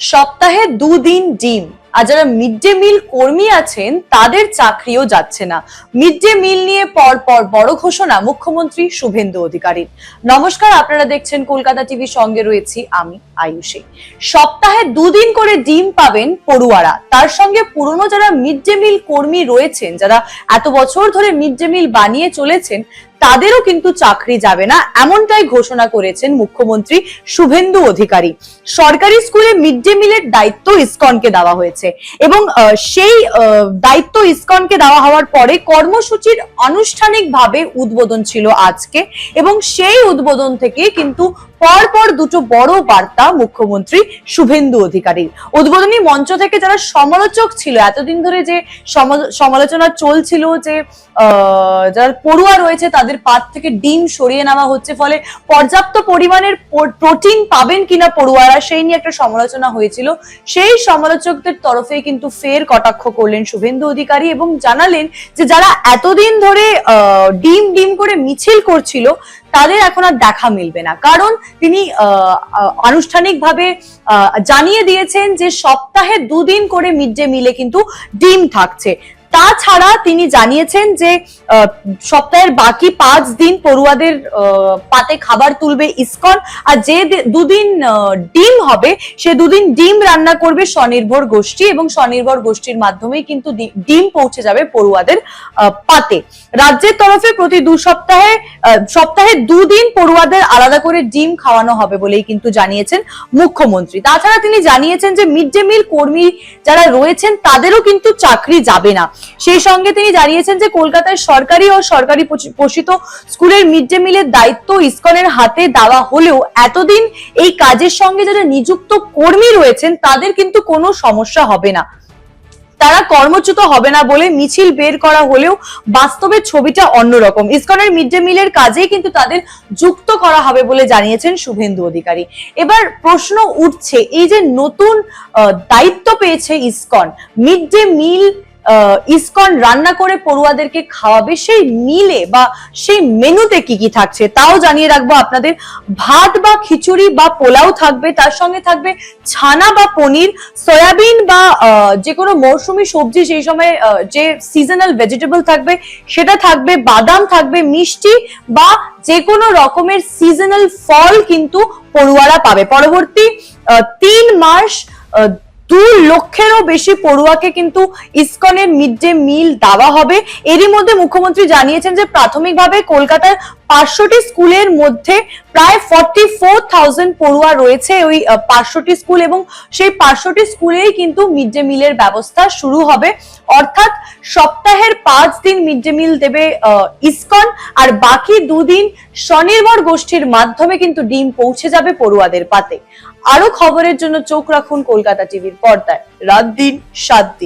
সপ্তাহে দুদিন ডিম। আর যারা মিড ডে মিল কর্মী আছেন তাদের চাকরিও যাচ্ছে না। মিড ডে মিল নিয়ে পরপর বড় ঘোষণা মুখ্যমন্ত্রী শুভেন্দু অধিকারীর। নমস্কার, আপনারা দেখছেন কলকাতা টিভি, সঙ্গে রয়েছি আমি আয়ুষী। সপ্তাহে দুদিন করে ডিম পাবেন পড়ুয়ারা, তার সঙ্গে পুরনো যারা মিড ডে মিল কর্মী রয়েছেন, যারা এত বছর ধরে মিড ডে মিল বানিয়ে চলেছেন, তাদেরও কিন্তু চাকরি যাবে না, এমনটাই ঘোষণা করেছেন মুখ্যমন্ত্রী শুভেন্দু অধিকারী। সরকারি স্কুলে মিড ডে মিলের দায়িত্ব ইসকনকে দেওয়া হয়েছে এবং সেই দায়িত্ব ইসকনকে দেওয়া হওয়ার পরে কর্মসূচির আনুষ্ঠানিকভাবে উদ্বোধন ছিল আজকে, এবং সেই উদ্বোধন থেকে কিন্তু পরপর দুটো বড় বার্তা মুখ্যমন্ত্রী শুভেন্দু অধিকারীর। উদ্বোধনী মঞ্চ থেকে যারা সমালোচক ছিল, এতদিন ধরে যে সমালোচনা চলছিল যে যারা পড়ুয়া রয়েছে তাদের পাত থেকে ডিম সরিয়ে নেওয়া হচ্ছে, ফলে পর্যাপ্ত পরিমাণের প্রোটিন পাবেন কিনা পড়ুয়ারা, সেই নিয়ে একটা সমালোচনা হয়েছিল। সেই সমালোচকদের তরফে কিন্তু ফের কটাক্ষ করলেন শুভেন্দু অধিকারী এবং জানালেন যে যারা এতদিন ধরে ডিম ডিম করে মিছিল করছিল তাদের এখন আর দেখা মিলবে না, কারণ তিনি আনুষ্ঠানিকভাবে জানিয়ে দিয়েছেন যে সপ্তাহে দুদিন করে মিড ডে মিলে কিন্তু ডিম থাকছে। তাছাড়া তিনি জানিয়েছেন যে সপ্তাহের বাকি 5 দিন পড়ুয়াদের পাতে খাবার তুলবে ইসকন, আর যে দুদিন ডিম হবে সে দুদিন ডিম রান্না করবে স্বনির্ভর গোষ্ঠী, এবং স্বনির্ভর গোষ্ঠীর মাধ্যমেই কিন্তু ডিম পৌঁছে যাবে পড়ুয়াদের পাতে। রাজ্যের তরফে প্রতি সপ্তাহে 2 দিন পড়ুয়াদের আলাদা করে ডিম খাওয়ানো হবে বলেই কিন্তু জানিয়েছেন মুখ্যমন্ত্রী। তাছাড়া তিনি জানিয়েছেন যে মিড ডে মিল কর্মী যারা রয়েছেন তাদেরও কিন্তু চাকরি যাবে না। সেই সঙ্গে তিনি জানিয়েছেন যে কলকাতায় সরকারি ও সরকারি পোষিত স্কুলের মিড ডে মিলের দায়িত্ব ইসকনের হাতে দেওয়া হলেও এতদিন এই কাজের সঙ্গে যারা নিযুক্ত কর্মী রয়েছেন তাদের কিন্তু কোনো সমস্যা হবে না, তারা কর্মচ্যুত হবে না বলে মিছিল বের করা হলেও বাস্তবে ছবিটা অন্যরকম। ইসকনের মিড ডে মিলের কাজেই কিন্তু তাদের যুক্ত করা হবে বলে জানিয়েছেন শুভেন্দু অধিকারী। এবার প্রশ্ন উঠছে, এই যে নতুন দায়িত্ব পেয়েছে ISKCON, mid day meal ISKCON রান্না করে পড়ুয়াদেরকে খাওয়াবে, সেই মিলে বা সেই মেনুতে কি কি থাকছে তাও জানিয়ে রাখবো আপনাদের। ভাত বা খিচুড়ি বা পোলাও থাকবে, তার সঙ্গে থাকবে ছানা বা পনির, সয়াবিন বা যে কোনো মৌসুমী সবজি, সেই সময় যে সিজনাল ভেজিটেবল থাকবে সেটা থাকবে, বাদাম থাকবে, মিষ্টি বা যে কোনো রকমের সিজনাল ফল কিন্তু পড়ুয়ারা পাবে। পরবর্তী 3 মাস 2 লক্ষেরও বেশি পড়ুয়াকে কিন্তু ইসকনের মিড ডে মিল দেওয়া হবে। এরই মধ্যে মুখ্যমন্ত্রী জানিয়েছেন যে প্রাথমিকভাবে কলকাতার 500টি স্কুলের মধ্যে প্রায় 44,000 পড়ুয়া রয়েছে ওই 500টি স্কুল, এবং সেই 500টি স্কুলেই কিন্তু মিড ডে মিলের ব্যবস্থা শুরু হবে। অর্থাৎ সপ্তাহের 5 দিন মিড ডে মিল দেবে ইসকন, আর বাকি 2 দিন স্বনির্ভর গোষ্ঠীর মাধ্যমে কিন্তু ডিম পৌঁছে যাবে পড়ুয়াদের পাতে। আরো খবরের জন্য চোখ রাখুন কলকাতা টিভির পর্দায়, রাত দিন 7 দিন।